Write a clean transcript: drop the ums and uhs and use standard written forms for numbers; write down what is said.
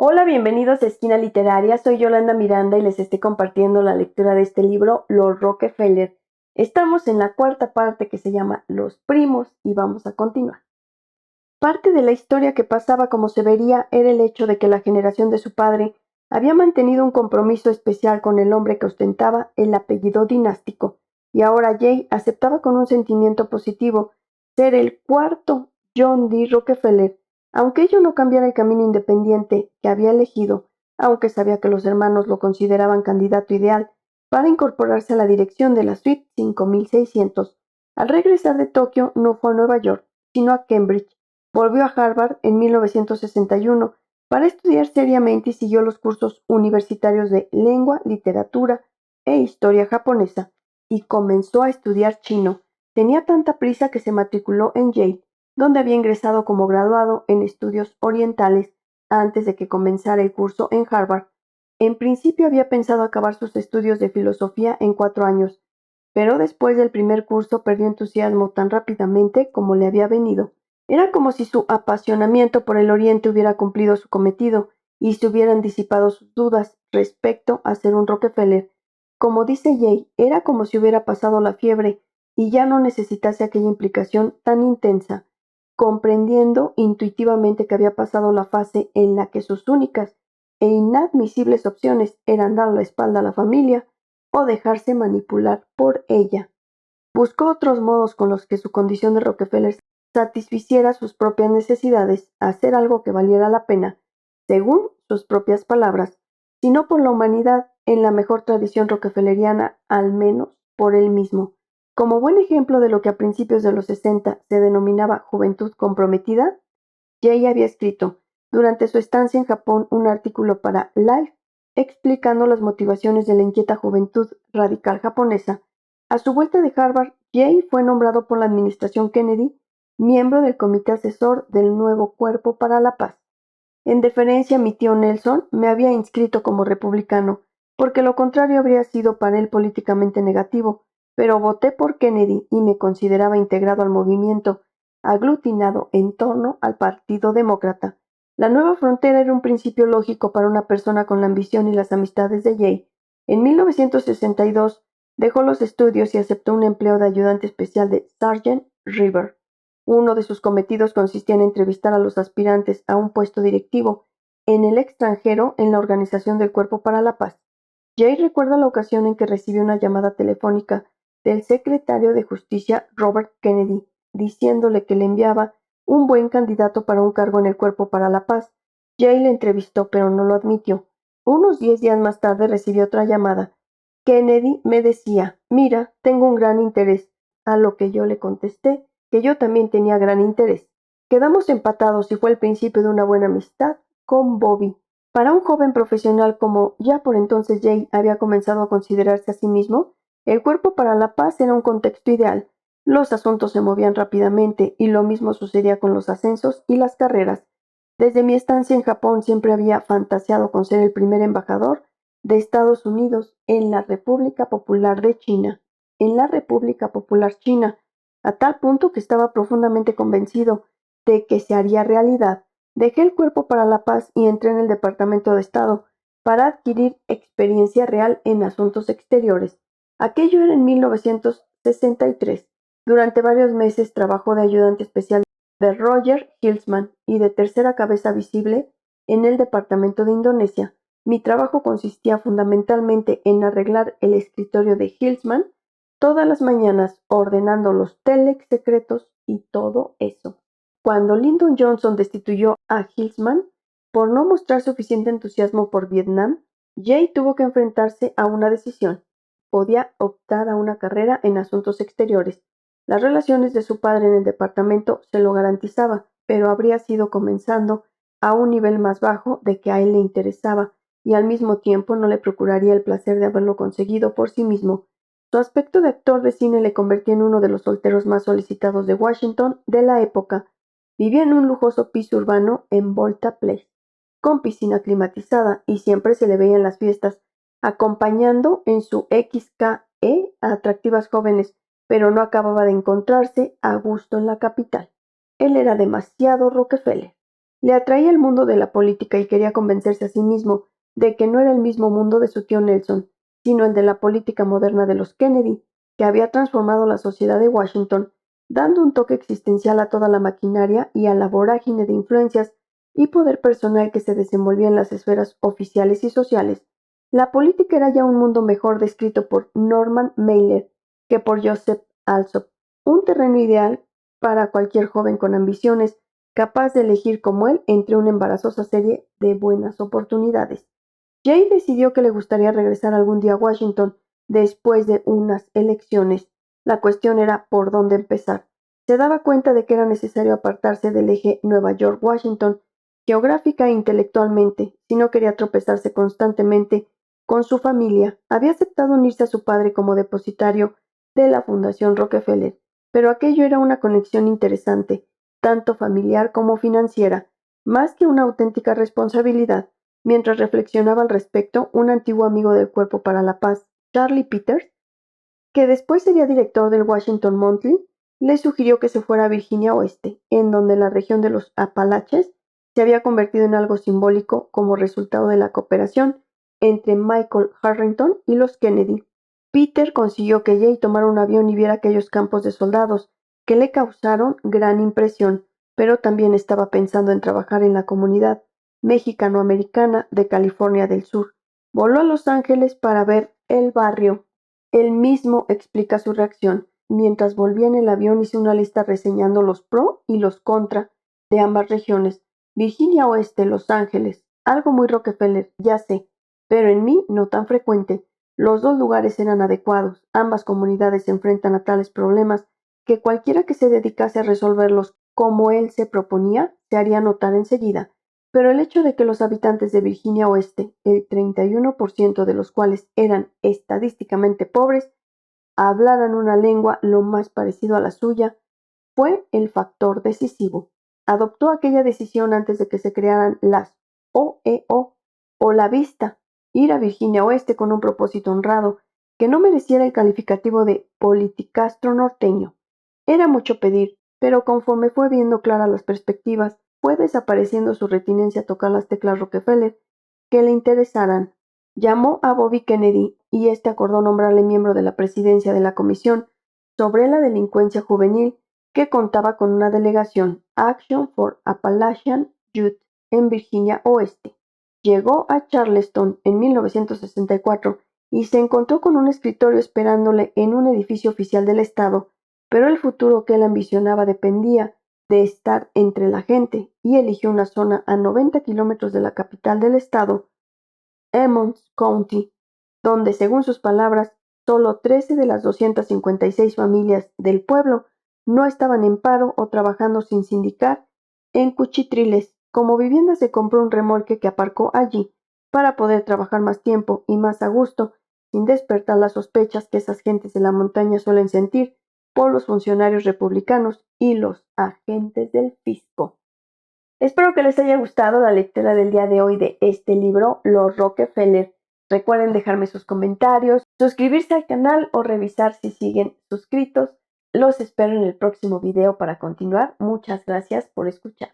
Hola, bienvenidos a Esquina Literaria. Soy Yolanda Miranda y les estoy compartiendo la lectura de este libro, Los Rockefeller. Estamos en la cuarta parte que se llama Los Primos y vamos a continuar. Parte de la historia que pasaba, como se vería, era el hecho de que la generación de su padre había mantenido un compromiso especial con el hombre que ostentaba el apellido dinástico, y ahora Jay aceptaba con un sentimiento positivo ser el cuarto John D. Rockefeller, aunque ello no cambiara el camino independiente que había elegido, aunque sabía que los hermanos lo consideraban candidato ideal para incorporarse a la dirección de la Suite 5600. Al regresar de Tokio no fue a Nueva York, sino a Cambridge. Volvió a Harvard en 1961 para estudiar seriamente y siguió los cursos universitarios de lengua, literatura e historia japonesa, y comenzó a estudiar chino. Tenía tanta prisa que se matriculó en Yale, donde había ingresado como graduado en estudios orientales antes de que comenzara el curso en Harvard. En principio había pensado acabar sus estudios de filosofía en 4 años, pero después del primer curso perdió entusiasmo tan rápidamente como le había venido. Era como si su apasionamiento por el Oriente hubiera cumplido su cometido y se hubieran disipado sus dudas respecto a ser un Rockefeller. Como dice Jay, era como si hubiera pasado la fiebre y ya no necesitase aquella implicación tan intensa, comprendiendo intuitivamente que había pasado la fase en la que sus únicas e inadmisibles opciones eran dar la espalda a la familia o dejarse manipular por ella. Buscó otros modos con los que su condición de Rockefeller satisficiera sus propias necesidades, hacer algo que valiera la pena, según sus propias palabras, si no por la humanidad, en la mejor tradición rockefelleriana, al menos por él mismo. Como buen ejemplo de lo que a principios de los 60 se denominaba juventud comprometida, Jay había escrito, durante su estancia en Japón, un artículo para Life explicando las motivaciones de la inquieta juventud radical japonesa. A su vuelta de Harvard, Jay fue nombrado por la administración Kennedy miembro del comité asesor del nuevo Cuerpo para la Paz. En deferencia a mi tío Nelson, me había inscrito como republicano, porque lo contrario habría sido para él políticamente negativo, pero voté por Kennedy y me consideraba integrado al movimiento, aglutinado en torno al Partido Demócrata. La nueva frontera era un principio lógico para una persona con la ambición y las amistades de Jay. En 1962 dejó los estudios y aceptó un empleo de ayudante especial de Sargent River. Uno de sus cometidos consistía en entrevistar a los aspirantes a un puesto directivo en el extranjero en la Organización del Cuerpo para la Paz. Jay recuerda la ocasión en que recibió una llamada telefónica del secretario de Justicia Robert Kennedy, diciéndole que le enviaba un buen candidato para un cargo en el Cuerpo para la Paz. Jay le entrevistó, pero no lo admitió. Unos 10 días más tarde recibió otra llamada. Kennedy me decía, mira, tengo un gran interés, a lo que yo le contesté que yo también tenía gran interés. Quedamos empatados y fue el principio de una buena amistad con Bobby. Para un joven profesional como ya por entonces Jay había comenzado a considerarse a sí mismo, el Cuerpo para la Paz era un contexto ideal. Los asuntos se movían rápidamente y lo mismo sucedía con los ascensos y las carreras. Desde mi estancia en Japón siempre había fantaseado con ser el primer embajador de Estados Unidos en la República Popular de China. En la República Popular China, a tal punto que estaba profundamente convencido de que se haría realidad. Dejé el Cuerpo para la Paz y entré en el Departamento de Estado para adquirir experiencia real en asuntos exteriores. Aquello era en 1963. Durante varios meses trabajó de ayudante especial de Roger Hilsman y de tercera cabeza visible en el Departamento de Indonesia. Mi trabajo consistía fundamentalmente en arreglar el escritorio de Hilsman todas las mañanas, ordenando los telex secretos y todo eso. Cuando Lyndon Johnson destituyó a Hilsman por no mostrar suficiente entusiasmo por Vietnam, Jay tuvo que enfrentarse a una decisión. Podía optar a una carrera en asuntos exteriores. Las relaciones de su padre en el departamento se lo garantizaba, pero habría sido comenzando a un nivel más bajo de que a él le interesaba, y al mismo tiempo no le procuraría el placer de haberlo conseguido por sí mismo. Su aspecto de actor de cine le convertía en uno de los solteros más solicitados de Washington de la época. Vivía en un lujoso piso urbano en Volta Place, con piscina climatizada, y siempre se le veía en las fiestas, acompañando en su XKE a atractivas jóvenes, pero no acababa de encontrarse a gusto en la capital. Él era demasiado Rockefeller. Le atraía el mundo de la política y quería convencerse a sí mismo de que no era el mismo mundo de su tío Nelson, sino el de la política moderna de los Kennedy, que había transformado la sociedad de Washington, dando un toque existencial a toda la maquinaria y a la vorágine de influencias y poder personal que se desenvolvía en las esferas oficiales y sociales. La política era ya un mundo mejor descrito por Norman Mailer que por Joseph Alsop, un terreno ideal para cualquier joven con ambiciones, capaz de elegir como él entre una embarazosa serie de buenas oportunidades. Jay decidió que le gustaría regresar algún día a Washington después de unas elecciones. La cuestión era por dónde empezar. Se daba cuenta de que era necesario apartarse del eje Nueva York-Washington, geográfica e intelectualmente, si no quería tropezarse constantemente con su familia. Había aceptado unirse a su padre como depositario de la Fundación Rockefeller, pero aquello era una conexión interesante, tanto familiar como financiera, más que una auténtica responsabilidad. Mientras reflexionaba al respecto, un antiguo amigo del Cuerpo para la Paz, Charlie Peters, que después sería director del Washington Monthly, le sugirió que se fuera a Virginia Oeste, en donde la región de los Apalaches se había convertido en algo simbólico como resultado de la cooperación entre Michael Harrington y los Kennedy. Peter consiguió que Jay tomara un avión y viera aquellos campos de soldados, que le causaron gran impresión, pero también estaba pensando en trabajar en la comunidad mexicanoamericana de California del Sur. Voló a Los Ángeles para ver el barrio. Él mismo explica su reacción. Mientras volvía en el avión hice una lista reseñando los pro y los contra de ambas regiones. Virginia Oeste, Los Ángeles, algo muy Rockefeller, ya sé, pero en mí no tan frecuente. Los dos lugares eran adecuados. Ambas comunidades se enfrentan a tales problemas que cualquiera que se dedicase a resolverlos como él se proponía se haría notar enseguida. Pero el hecho de que los habitantes de Virginia Oeste, el 31% de los cuales eran estadísticamente pobres, hablaran una lengua lo más parecido a la suya, fue el factor decisivo. Adoptó aquella decisión antes de que se crearan las OEO o la Vista, ir a Virginia Oeste con un propósito honrado que no mereciera el calificativo de politicastro norteño. Era mucho pedir, pero conforme fue viendo claras las perspectivas, fue desapareciendo su reticencia a tocar las teclas Rockefeller que le interesaran. Llamó a Bobby Kennedy y este acordó nombrarle miembro de la presidencia de la Comisión sobre la Delincuencia Juvenil, que contaba con una delegación, Action for Appalachian Youth, en Virginia Oeste. Llegó a Charleston en 1964 y se encontró con un escritorio esperándole en un edificio oficial del estado, pero el futuro que él ambicionaba dependía de estar entre la gente, y eligió una zona a 90 kilómetros de la capital del estado, Emmons County, donde, según sus palabras, solo 13 de las 256 familias del pueblo no estaban en paro o trabajando sin sindicar en cuchitriles. Como vivienda se compró un remolque que aparcó allí para poder trabajar más tiempo y más a gusto, sin despertar las sospechas que esas gentes de la montaña suelen sentir por los funcionarios republicanos y los agentes del fisco. Espero que les haya gustado la lectura del día de hoy de este libro, Los Rockefeller. Recuerden dejarme sus comentarios, suscribirse al canal o revisar si siguen suscritos. Los espero en el próximo video para continuar. Muchas gracias por escuchar.